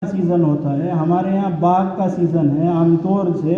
Season ہوتا ہے، ہمارے یہاں باغ کا سیزن ہے عام طور سے،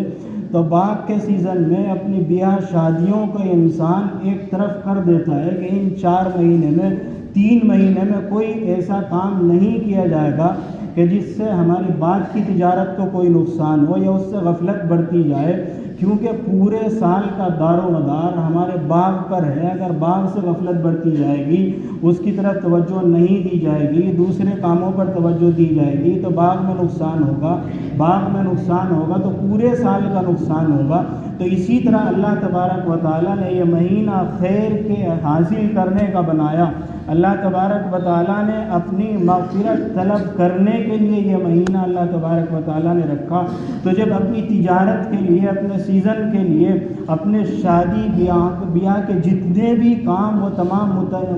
تو باغ کے سیزن میں اپنی بیاہ شادیوں کو انسان ایک طرف کر دیتا ہے کہ ان 4 مہینے میں 3 مہینے میں کوئی ایسا کام نہیں کیا جائے گا کہ جس سے ہماری بعد کی تجارت کو کوئی نقصان ہو یا اس سے غفلت برتی جائے، کیونکہ پورے سال کا دار و مدار ہمارے باغ پر ہے۔ اگر باغ سے غفلت برتی جائے گی، اس کی طرف توجہ نہیں دی جائے گی، دوسرے کاموں پر توجہ دی جائے گی تو باغ میں نقصان ہوگا، باغ میں نقصان ہوگا تو پورے سال کا نقصان ہوگا۔ تو اسی طرح اللہ تبارک و تعالیٰ نے یہ مہینہ خیر کے حاصل کرنے کا بنایا۔ اللہ تبارک و تعالیٰ نے اپنی مغفرت طلب کرنے کے لیے یہ مہینہ اللہ تبارک و تعالیٰ نے رکھا۔ تو جب اپنی تجارت کے لیے، اپنے سیزن کے لیے، اپنے شادی بیاہ کے جتنے بھی کام وہ تمام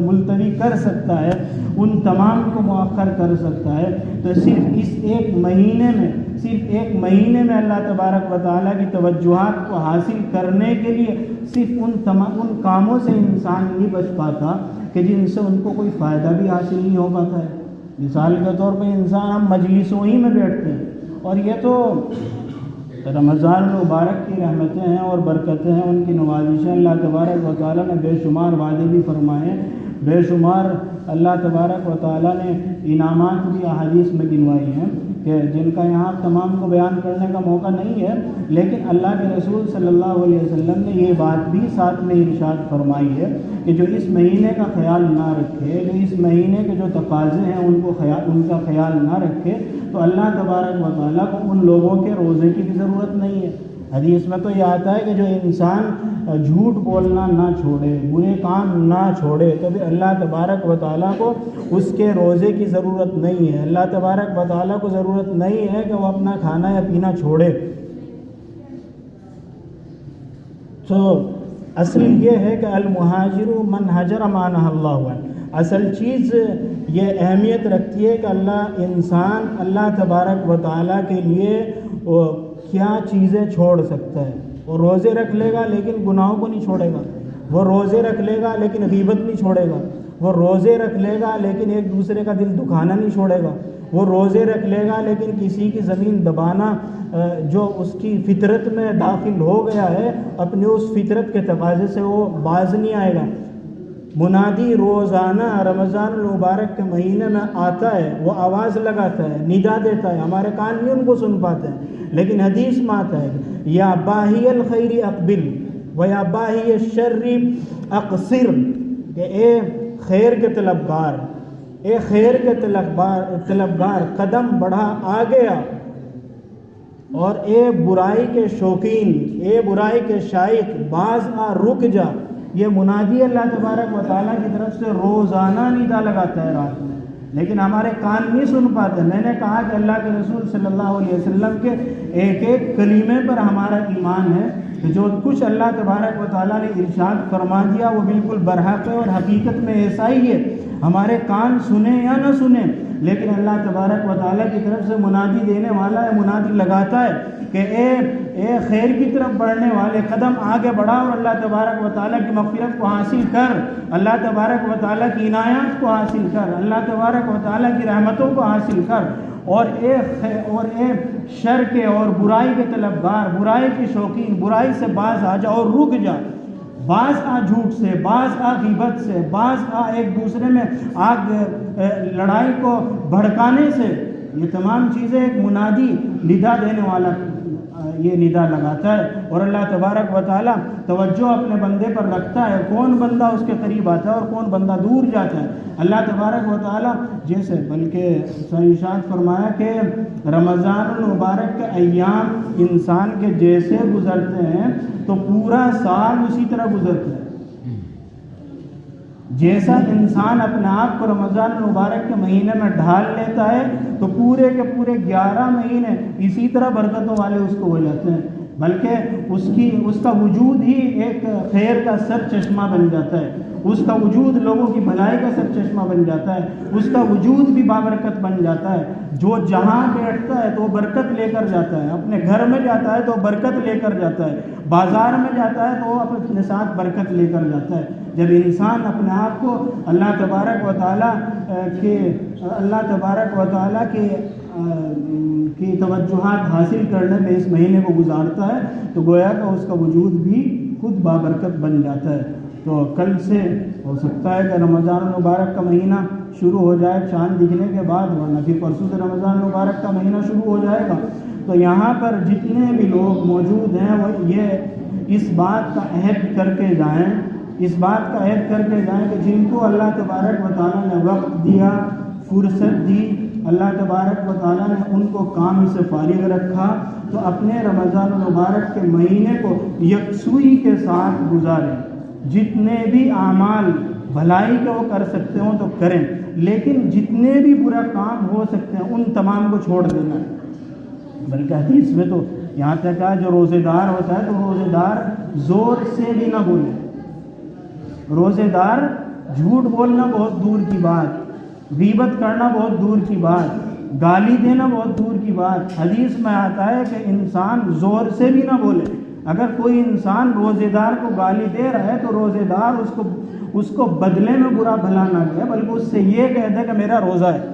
ملتوی کر سکتا ہے، ان تمام کو مؤخر کر سکتا ہے، تو صرف اس ایک مہینے میں اللہ تبارک و تعالیٰ کی توجہات کو حاصل کرنے کے لیے صرف ان کاموں سے انسان نہیں بچ پاتا کہ جن سے ان کو کوئی فائدہ بھی حاصل نہیں ہو پاتا ہے۔ مثال کے طور پہ انسان ہم مجلسوں ہی میں بیٹھتے ہیں، اور یہ تو رمضان المبارک کی رحمتیں ہیں اور برکتیں ہیں، ان کی نوازشیں۔ اللہ تبارک و تعالیٰ نے بے شمار وعدے بھی فرمائے، بے شمار اللہ تبارک و تعالیٰ نے انعامات بھی احادیث میں گنوائی ہیں کہ جن کا یہاں تمام کو بیان کرنے کا موقع نہیں ہے، لیکن اللہ کے رسول صلی اللہ علیہ وسلم نے یہ بات بھی ساتھ میں ارشاد فرمائی ہے کہ جو اس مہینے کا خیال نہ رکھے، جو اس مہینے کے جو تقاضے ہیں ان کا خیال نہ رکھے، تو اللہ تبارک و تعالیٰ کو ان لوگوں کے روزے کی بھی ضرورت نہیں ہے۔ حدیث میں تو یہ آتا ہے کہ جو انسان جھوٹ بولنا نہ چھوڑے، برے کام نہ چھوڑے، تو بھی اللہ تبارک و تعالیٰ کو اس کے روزے کی ضرورت نہیں ہے۔ اللہ تبارک و تعالیٰ کو ضرورت نہیں ہے کہ وہ اپنا کھانا یا پینا چھوڑے۔ تو اصل یہ ہے کہ المہاجر من حجر ما نہی اللہ عنہ۔ اصل چیز یہ اہمیت رکھتی ہے کہ انسان اللہ تبارک و تعالیٰ کے لیے کیا چیزیں چھوڑ سکتا ہے۔ وہ روزے رکھ لے گا لیکن گناہوں کو نہیں چھوڑے گا، وہ روزے رکھ لے گا لیکن غیبت نہیں چھوڑے گا، وہ روزے رکھ لے گا لیکن ایک دوسرے کا دل دکھانا نہیں چھوڑے گا، وہ روزے رکھ لے گا لیکن کسی کی زمین دبانا جو اس کی فطرت میں داخل ہو گیا ہے، اپنی اس فطرت کے تقاضے سے وہ باز نہیں آئے گا۔ منادی روزانہ رمضان المبارک کے مہینے میں آتا ہے، وہ آواز لگاتا ہے، ندا دیتا ہے، ہمارے کان نہیں ان کو سن پاتے ہیں، لیکن حدیث میں آتا ہے یا باہی الخیر اقبل و یا باہی الشر اقصر، کہ اے خیر کے طلبگار، اے خیر کے طلبگار قدم بڑھا آگے آ، اور اے برائی کے شوقین، اے برائی کے شائق باز آ، رک جا۔ یہ منادی اللہ تبارک و تعالیٰ کی طرف سے روزانہ ندا لگاتا ہے رات میں، لیکن ہمارے کان نہیں سن پاتے۔ میں نے کہا کہ اللہ کے رسول صلی اللہ علیہ وسلم کے ایک ایک کلمے پر ہمارا ایمان ہے کہ جو کچھ اللہ تبارک و تعالیٰ نے ارشاد فرما دیا وہ بالکل برحق ہے، اور حقیقت میں ایسا ہی ہے۔ ہمارے کان سنیں یا نہ سنیں، لیکن اللہ تبارک و تعالیٰ کی طرف سے منادی دینے والا ہے، منادی لگاتا ہے کہ اے خیر کی طرف بڑھنے والے، قدم آگے بڑھا اور اللہ تبارک و تعالیٰ کی مغفرت کو حاصل کر، اللہ تبارک و تعالیٰ کی عنایات کو حاصل کر، اللہ تبارک و تعالیٰ کی رحمتوں کو حاصل کر، اور اے شر کے اور برائی کے طلبگار، برائی کے شوقین، برائی سے باز آ جا اور رک جا۔ باز آ جھوٹ سے، باز آ غیبت سے، باز آ ایک دوسرے میں آگ لڑائی کو بھڑکانے سے۔ یہ تمام چیزیں ایک منادی ندا دینے والا یہ ندا لگاتا ہے، اور اللہ تبارک و تعالیٰ توجہ اپنے بندے پر رکھتا ہے، کون بندہ اس کے قریب آتا ہے اور کون بندہ دور جاتا ہے۔ اللہ تبارک و تعالیٰ جیسے بلکہ ارشاد فرمایا کہ رمضان المبارک کے ایام انسان کے جیسے گزرتے ہیں تو پورا سال اسی طرح گزرتا ہے۔ جیسا انسان اپنے آپ کو رمضان المبارک کے مہینے میں ڈھال لیتا ہے تو پورے کے پورے 11 مہینے اسی طرح برکتوں والے اس کو ہو جاتے ہیں، بلکہ اس کا وجود ہی ایک خیر کا سر چشمہ بن جاتا ہے، اس کا وجود لوگوں کی بھلائی کا سر چشمہ بن جاتا ہے، اس کا وجود بھی بابرکت بن جاتا ہے۔ جو جہاں بیٹھتا ہے تو وہ برکت لے کر جاتا ہے، اپنے گھر میں جاتا ہے تو برکت لے کر جاتا ہے، بازار میں جاتا ہے تو وہ اپنے ساتھ برکت لے کر جاتا ہے۔ جب انسان اپنے آپ کو اللہ تبارک و تعالیٰ کے کی توجہات حاصل کرنے میں اس مہینے کو گزارتا ہے تو گویا کہ اس کا وجود بھی خود بابرکت بن جاتا ہے۔ تو کل سے ہو سکتا ہے کہ رمضان المبارک کا مہینہ شروع ہو جائے چاند دکھنے کے بعد، ورنہ پھر پرسوں سے رمضان المبارک کا مہینہ شروع ہو جائے گا۔ تو یہاں پر جتنے بھی لوگ موجود ہیں وہ یہ اس بات کا عہد کر کے جائیں، اس بات کا عہد کر کے جائیں کہ جن کو اللہ تبارک و تعالیٰ نے وقت دیا، فرصت دی، اللہ تبارک و تعالیٰ نے ان کو کام سے فارغ رکھا، تو اپنے رمضان المبارک کے مہینے کو یکسوئی کے ساتھ گزاریں۔ جتنے بھی اعمال بھلائی کے وہ کر سکتے ہوں تو کریں، لیکن جتنے بھی برا کام ہو سکتے ہیں ان تمام کو چھوڑ دینا ہے۔ بلکہ حدیث میں تو یہاں تک ہے جو روزے دار ہوتا ہے تو روزے دار زور سے بھی نہ بولے، روزے دار جھوٹ بولنا بہت دور کی بات، غیبت کرنا بہت دور کی بات، گالی دینا بہت دور کی بات، حدیث میں آتا ہے کہ انسان زور سے بھی نہ بولے۔ اگر کوئی انسان روزے دار کو گالی دے رہا ہے تو روزے دار اس کو بدلے میں برا بھلا نہ کہے، بلکہ اس سے یہ کہہ دے کہ میرا روزہ ہے۔